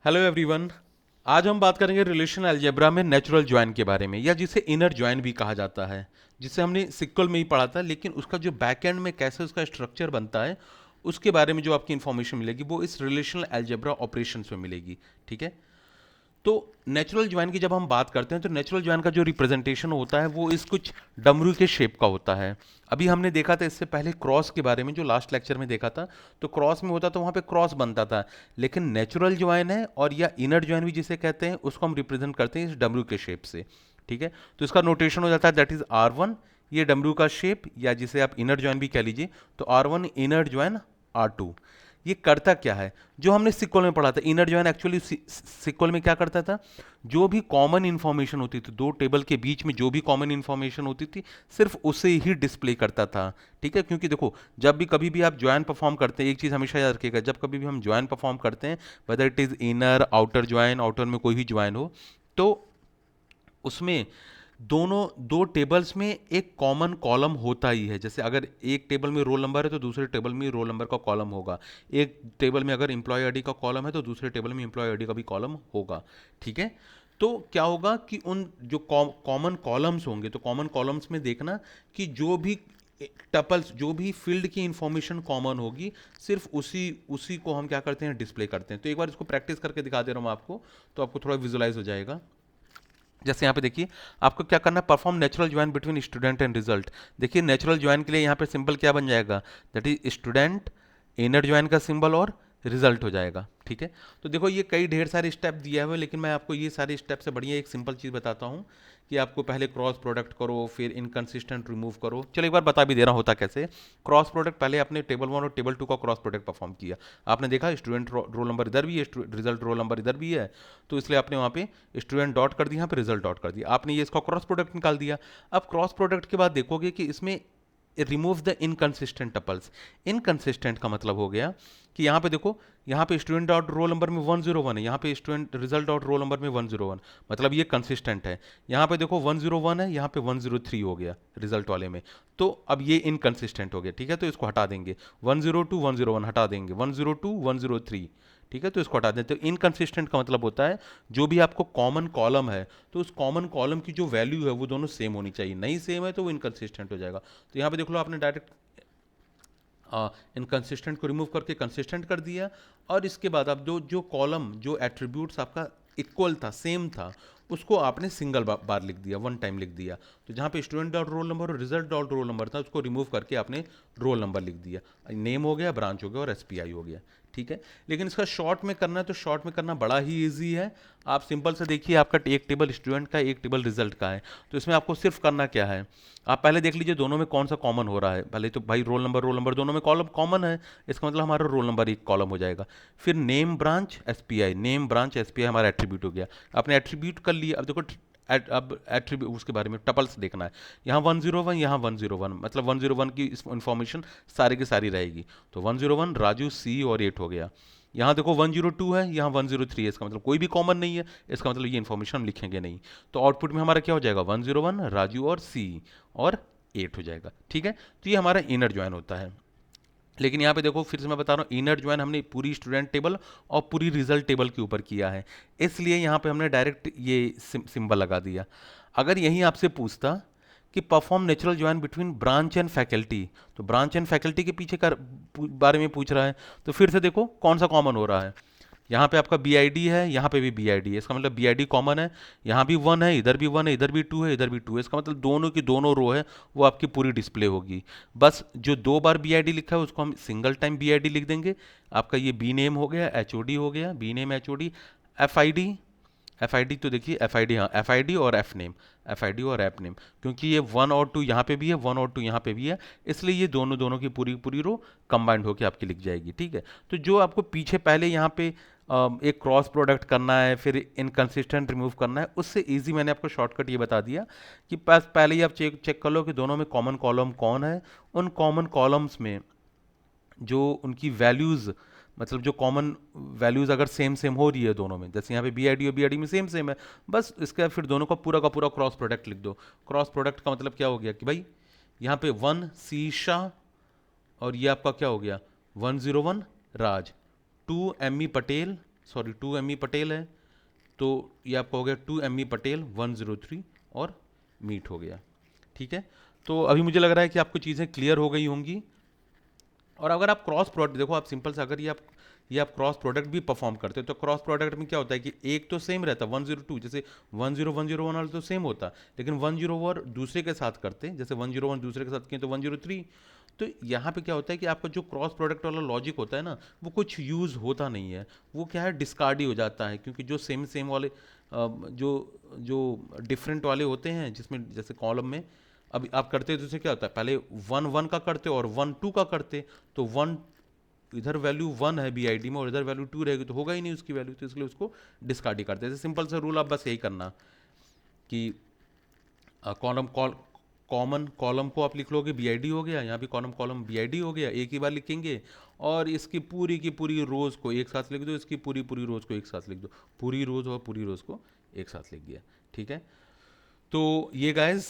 Hello everyone. आज हम बात करेंगे रिलेशनल अलजेब्रा में नेचुरल ज्वाइन के बारे में, या जिसे इनर ज्वाइन भी कहा जाता है, जिसे हमने सिक्वल में ही पढ़ा था, लेकिन उसका जो बैक एंड में कैसे उसका स्ट्रक्चर बनता है उसके बारे में जो आपकी इन्फॉर्मेशन मिलेगी वो इस रिलेशनल अलजेब्रा ऑपरेशंस में मिलेगी। ठीक है। तो नेचुरल ज्वाइन की जब हम बात करते हैं तो नेचुरल ज्वाइन का जो रिप्रेजेंटेशन होता है वो इस कुछ डमरू के शेप का होता है। अभी हमने देखा था इससे पहले क्रॉस के बारे में, जो लास्ट लेक्चर में देखा था, तो क्रॉस में होता तो वहां पे क्रॉस बनता था। लेकिन नेचुरल ज्वाइन है, और या इनर ज्वाइन भी जिसे कहते हैं, उसको हम रिप्रेजेंट करते हैं इस डमरू के शेप से। ठीक है। तो इसका नोटेशन हो जाता है दैट इज R1, ये डमरू का शेप, या जिसे आप इनर ज्वाइन भी कह लीजिए। तो R1 इनर ज्वाइन R2। ये करता क्या है? जो हमने सिक्वल में पढ़ा था, इनर ज्वाइन एक्चुअली सिक्वल में क्या करता था, जो भी कॉमन इंफॉर्मेशन होती थी, दो टेबल के बीच में जो भी कॉमन इंफॉर्मेशन होती थी, सिर्फ उसे ही डिस्प्ले करता था। ठीक है। क्योंकि देखो, जब भी कभी भी आप ज्वाइन परफॉर्म करते हैं, एक चीज हमेशा याद रखिएगा, जब कभी भी हम ज्वाइन परफॉर्म करते हैं, whether it is inner outer join, outer में कोई भी ज्वाइन हो, तो उसमें दोनों दो टेबल्स में एक कॉमन कॉलम होता ही है। जैसे अगर एक टेबल में रोल नंबर है तो दूसरे टेबल में रोल नंबर का कॉलम होगा। एक टेबल में अगर एम्प्लॉय आईडी का कॉलम है तो दूसरे टेबल में एम्प्लॉय आईडी का भी कॉलम होगा। ठीक है। तो क्या होगा कि उन जो कॉमन कॉलम्स होंगे, तो कॉमन कॉलम्स में देखना कि जो भी टपल्स, जो भी फील्ड की इंफॉर्मेशन कॉमन होगी, सिर्फ उसी उसी को हम क्या करते हैं, डिस्प्ले करते हैं। तो एक बार इसको प्रैक्टिस करके दिखा दे रहा हूँ आपको, तो आपको थोड़ा विजुलाइज हो जाएगा। जैसे यहाँ पे देखिए, आपको क्या करना है, perform natural join between student and result. देखिए नेचुरल ज्वाइन के लिए यहाँ पे सिंबल क्या बन जाएगा, that is student, inner join का सिंबल और रिजल्ट हो जाएगा। ठीक है। तो देखो ये कई ढेर सारे स्टेप दिया हुआ है, लेकिन मैं आपको ये सारे स्टेप से बढ़िया एक सिंपल चीज़ बताता हूँ कि आपको पहले क्रॉस प्रोडक्ट करो, फिर इनकंसिस्टेंट रिमूव करो। चलो एक बार बता भी दे रहा होता कैसे। क्रॉस प्रोडक्ट, पहले आपने टेबल 1 और टेबल 2 का क्रॉस प्रोडक्ट परफॉर्म किया। आपने देखा स्टूडेंट रोल नंबर इधर भी है, रिजल्ट रोल नंबर इधर भी है, तो इसलिए आपने वहाँ पे स्टूडेंट डॉट कर दिया, यहाँ पे रिजल्ट डॉट कर दिया, आपने ये इसका क्रॉस प्रोडक्ट निकाल दिया। अब क्रॉस प्रोडक्ट के बाद देखोगे कि इसमें remove the inconsistent tuples. Inconsistent का मतलब हो गया कि यहाँ पे देखो, यहाँ पे स्टूडेंट डॉट रोल नंबर में 101 है, यहाँ पे student result dot roll number में 101, मतलब ये कंसिस्टेंट है। यहाँ पे देखो 101 है, यहाँ पे 103 हो गया रिजल्ट वाले में, तो अब ये इनकंसिस्टेंट हो गया। ठीक है। तो इसको हटा देंगे, 102 101 हटा देंगे, 102 103। ठीक है। तो इसको हटा दें। तो इनकंसिस्टेंट का मतलब होता है जो भी आपको कॉमन कॉलम है, तो उस कॉमन कॉलम की जो वैल्यू है वो दोनों सेम होनी चाहिए। नहीं सेम है तो वो इनकंसिस्टेंट हो जाएगा। तो यहाँ पे देख लो, आपने डायरेक्ट इनकंसिस्टेंट को रिमूव करके कंसिस्टेंट कर दिया। और इसके बाद आप जो जो कॉलम, जो एट्रीब्यूट्स आपका इक्वल था, सेम था, उसको आपने सिंगल बार लिख दिया, वन टाइम लिख दिया। तो जहाँ पे स्टूडेंट डॉट रोल नंबर और रिजल्ट डॉट रोल नंबर था, उसको रिमूव करके आपने रोल नंबर लिख दिया। नेम हो गया, ब्रांच हो गया और एसपीआई हो गया। ठीक है। लेकिन इसका शॉर्ट में करना है तो शॉर्ट में करना बड़ा ही ईजी है। आप सिंपल से देखिए, आपका एक टेबल स्टूडेंट का, एक टेबल रिजल्ट का है, तो इसमें आपको सिर्फ करना क्या है, आप पहले देख लीजिए दोनों में कौन सा कॉमन हो रहा है। पहले तो भाई रोल नंबर दोनों में कॉलम कॉमन है, इसका मतलब हमारा रोल नंबर एक कॉलम हो जाएगा। फिर name branch SPI, name branch SPI हमारा एट्रीब्यूट हो गया। आपने एट्रीब्यूट कर लिया। अब देखो अब एट्रीब्यूट उसके बारे में टपल्स देखना है। यहाँ 101, यहाँ 101, मतलब 101 की इन्फॉर्मेशन सारी की सारी रहेगी। तो 101 राजू सी और 8 हो गया। यहाँ देखो 102 है, यहाँ 103 है, इसका मतलब कोई भी कॉमन नहीं है, इसका मतलब ये इन्फॉर्मेशन हम लिखेंगे नहीं। तो आउटपुट में हमारा क्या हो जाएगा, 101 राजू और सी और 8 हो जाएगा। ठीक है। तो ये हमारा इनर ज्वाइन होता है। लेकिन यहाँ पे देखो, फिर से मैं बता रहा हूँ, इनर ज्वाइन हमने पूरी स्टूडेंट टेबल और पूरी रिजल्ट टेबल के ऊपर किया है, इसलिए यहाँ पे हमने डायरेक्ट ये सिंबल लगा दिया। अगर यही आपसे पूछता कि perform natural join between branch and faculty, तो ब्रांच एंड फैकल्टी के पीछे बारे में पूछ रहा है, तो फिर से देखो कौन सा कॉमन हो रहा है। यहाँ पे आपका बी आई डी है, यहाँ पे भी बी आई डी है, इसका मतलब बी आई डी कॉमन है। यहाँ भी 1 है, इधर भी 1 है, इधर भी 2 है, इधर भी 2 है, इसका मतलब दोनों की दोनों रो है वो आपकी पूरी डिस्प्ले होगी। बस जो दो बार बी आई डी लिखा है उसको हम single time B I D लिख देंगे। आपका ये बी नेम हो गया, एच ओ डी हो गया, B name H O D. F I D, F I D तो देखिए एफ आई डी, हाँ एफ आई डी और F name, F I D और एफ नेम, क्योंकि ये 1 और 2 यहाँ पे भी है, 1 और 2 यहाँ पे भी है, इसलिए ये दोनों दोनों की पूरी पूरी रो कंबाइंड होकर आपकी लिख जाएगी। ठीक है। तो जो आपको पीछे पहले यहाँ पे एक क्रॉस प्रोडक्ट करना है, फिर इनकंसिस्टेंट रिमूव करना है, उससे इजी मैंने आपको शॉर्टकट ये बता दिया कि पहले ही आप चेक चेक कर लो कि दोनों में कॉमन कॉलम कौन है। उन कॉमन कॉलम्स में जो उनकी वैल्यूज़, मतलब जो कॉमन वैल्यूज़ अगर सेम सेम हो रही है दोनों में, जैसे यहाँ पे बी आई डी और बी आई डी में सेम सेम है, बस इसका फिर दोनों का पूरा क्रॉस प्रोडक्ट लिख दो। क्रॉस प्रोडक्ट का मतलब क्या हो गया कि भाई यहाँ पे 1 सी शाह, और ये आपका क्या हो गया 101 Raj, 2 M E Patel, sorry 2 Patel है, तो ये आपका हो गया 2 पटेल 103 और मीट हो गया। ठीक है, तो अभी मुझे लग रहा है कि आपको चीज़ें क्लियर हो गई होंगी। और अगर आप क्रॉस प्रोडक्ट देखो, आप सिंपल से अगर ये आप क्रॉस प्रोडक्ट भी परफॉर्म करते हो, तो क्रॉस प्रोडक्ट में क्या होता है कि एक तो सेम रहता है 102, जैसे 10101 वाला तो सेम होता, लेकिन 101 दूसरे के साथ करते, जैसे 101 दूसरे के साथ किए तो 103। तो यहाँ पे क्या होता है कि आपका जो क्रॉस प्रोडक्ट वाला लॉजिक होता है ना, वो कुछ यूज़ होता नहीं है, वो क्या है डिस्कार्ड ही हो जाता है, क्योंकि जो सेम सेम वाले जो जो डिफरेंट वाले होते हैं, जिसमें जैसे कॉलम में अब आप करते हो तो उससे क्या होता है, पहले 1 1 का करते और 1 2 का करते, तो 1 इधर वैल्यू 1 है BID में और इधर वैल्यू 2 रहेगी, तो होगा ही नहीं उसकी वैल्यू, तो इसलिए उसको डिस्कार्ड ही करते हैं। सिंपल सा रूल आप बस यही करना कि कॉलम कॉमन कॉलम को आप लिख लोगे BID हो गया, यहाँ भी कॉलम कॉलम BID हो गया, एक ही बार लिखेंगे, और इसकी पूरी की पूरी रोज को एक साथ लिख दो, इसकी पूरी पूरी रोज को एक साथ लिख दो, पूरी रोज और पूरी रोज को एक साथ लिख दिया। ठीक है, तो ये गाइज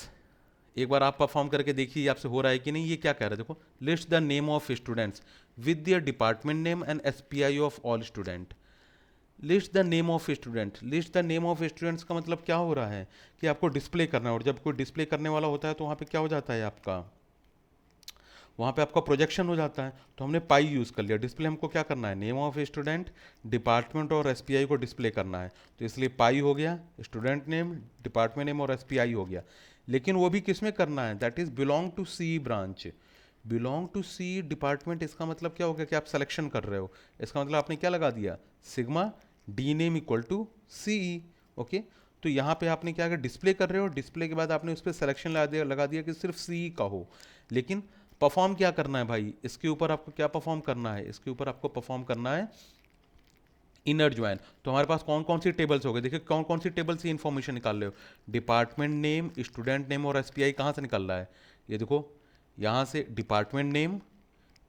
एक बार आप परफॉर्म करके देखिए आपसे हो रहा है कि नहीं। ये क्या कह रहा है देखो, list the name of students with their department name and SPI of all student. List the name of student, list the name of students का मतलब क्या हो रहा है कि आपको डिस्प्ले करना है, और जब कोई डिस्प्ले करने वाला होता है तो वहाँ पे क्या हो जाता है आपका, वहाँ पे आपका प्रोजेक्शन हो जाता है। तो हमने पाई यूज़ कर लिया, डिस्प्ले हमको क्या करना है, नेम ऑफ स्टूडेंट, डिपार्टमेंट और SPI को डिस्प्ले करना है, तो इसलिए पाई हो गया, स्टूडेंट नेम, डिपार्टमेंट नेम और SPI हो गया। लेकिन वो भी किस में करना है, that is belong to C branch. Belong to C department, इसका मतलब क्या हो गया कि आप सिलेक्शन कर रहे हो, इसका मतलब आपने क्या लगा दिया, sigma D name equal to CE। Okay, तो यहाँ पे आपने क्या किया, डिस्प्ले कर रहे हो, डिस्प्ले के बाद आपने उस पर सिलेक्शन लगा दिया कि सिर्फ CE का हो। लेकिन परफॉर्म क्या करना है भाई, इसके ऊपर आपको क्या परफॉर्म करना है, इसके ऊपर आपको परफॉर्म करना है इनर ज्वाइन। तो हमारे पास कौन कौन सी टेबल्स हो गए, देखिए कौन कौन सी टेबल से इंफॉर्मेशन निकाल रहे हो, डिपार्टमेंट नेम, स्टूडेंट नेम और SPI कहाँ से निकल रहा है, ये देखो यहाँ से डिपार्टमेंट नेम,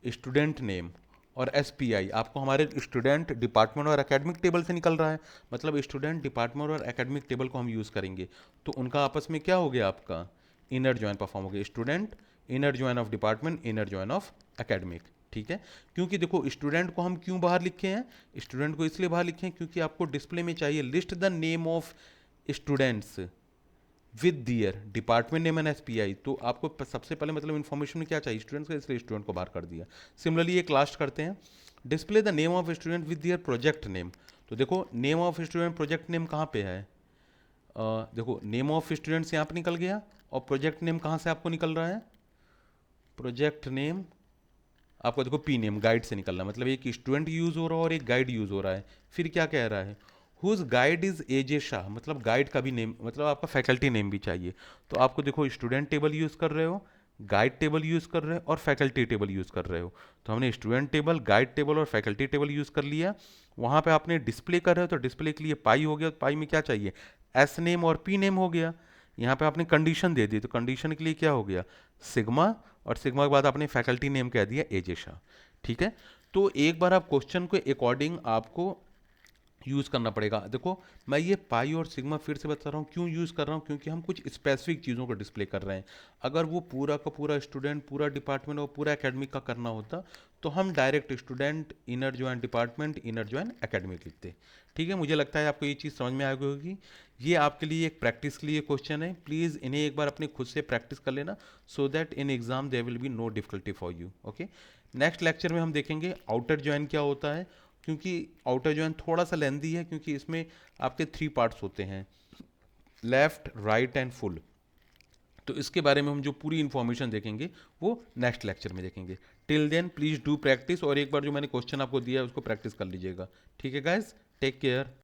स्टूडेंट नेम और SPI आपको हमारे स्टूडेंट, डिपार्टमेंट और एकेडमिक टेबल से निकल रहा है। मतलब स्टूडेंट, डिपार्टमेंट और एकेडमिक टेबल को हम यूज़ करेंगे, तो उनका आपस में क्या हो गया, आपका इनर ज्वाइन परफॉर्म हो गया, student inner join of department, inner join of academic. ठीक है, क्योंकि देखो स्टूडेंट को हम क्यों बाहर लिखे हैं, स्टूडेंट को इसलिए बाहर लिखे हैं क्योंकि आपको डिस्प्ले में चाहिए list the name of students with their department name and SPI। तो आपको सबसे पहले मतलब इन्फॉर्मेशन में क्या चाहिए, स्टूडेंट्स का, इसलिए स्टूडेंट को बाहर कर दिया। सिमिलरली एक लास्ट करते हैं, display the name of student with their project name. तो देखो name of student project name कहाँ पे है, देखो नेम ऑफ स्टूडेंट्स यहाँ पे निकल गया, और प्रोजेक्ट नेम कहाँ से आपको निकल रहा है, प्रोजेक्ट नेम आपको देखो P नेम गाइड से निकलना, मतलब एक स्टूडेंट यूज हो रहा है और एक गाइड यूज हो रहा है। फिर क्या कह रहा है, whose guide is AJ Shah, मतलब गाइड का भी नेम, मतलब आपका फैकल्टी नेम भी चाहिए। तो आपको देखो स्टूडेंट टेबल यूज कर रहे हो, गाइड टेबल यूज कर रहे हो और फैकल्टी टेबल यूज कर रहे हो। तो हमने स्टूडेंट टेबल, गाइड टेबल और फैकल्टी टेबल यूज कर लिया। वहाँ पे आपने डिस्प्ले कर रहे हो, तो डिस्प्ले के लिए पाई हो गया, तो पाई में क्या चाहिए, S नेम और P नेम हो गया। यहाँ पे आपने कंडीशन दे दी, तो कंडीशन के लिए क्या हो गया, सिग्मा, और सिग्मा के बाद आपने फैकल्टी नेम कह दिया AJ शाह। ठीक है, तो एक बार आप क्वेश्चन के अकॉर्डिंग आपको यूज़ करना पड़ेगा। देखो मैं ये पाई और सिग्मा फिर से बता रहा हूँ, क्यों यूज़ कर रहा हूँ, क्योंकि हम कुछ स्पेसिफिक चीज़ों को डिस्प्ले कर रहे हैं। अगर वो पूरा का पूरा स्टूडेंट, पूरा डिपार्टमेंट और पूरा एकेडमिक का करना होता, तो हम direct student inner join department inner join academic लिखते। ठीक है, मुझे लगता है आपको ये चीज़ समझ में आ गई होगी। ये आपके लिए एक प्रैक्टिस के लिए क्वेश्चन है, प्लीज़ इन्हें एक बार अपने खुद से प्रैक्टिस कर लेना, so that in exam there will be no difficulty for you. Okay, next lecture में हम देखेंगे आउटर ज्वाइन क्या होता है, क्योंकि आउटर ज्वाइन थोड़ा सा लेंदी है, क्योंकि इसमें आपके 3 पार्ट्स होते हैं, लेफ्ट, राइट एंड फुल। तो इसके बारे में हम जो पूरी इन्फॉर्मेशन देखेंगे वो नेक्स्ट लेक्चर में देखेंगे। Till then please do practice, और एक बार जो मैंने क्वेश्चन आपको दिया है उसको प्रैक्टिस कर लीजिएगा। ठीक है गाइज, टेक केयर।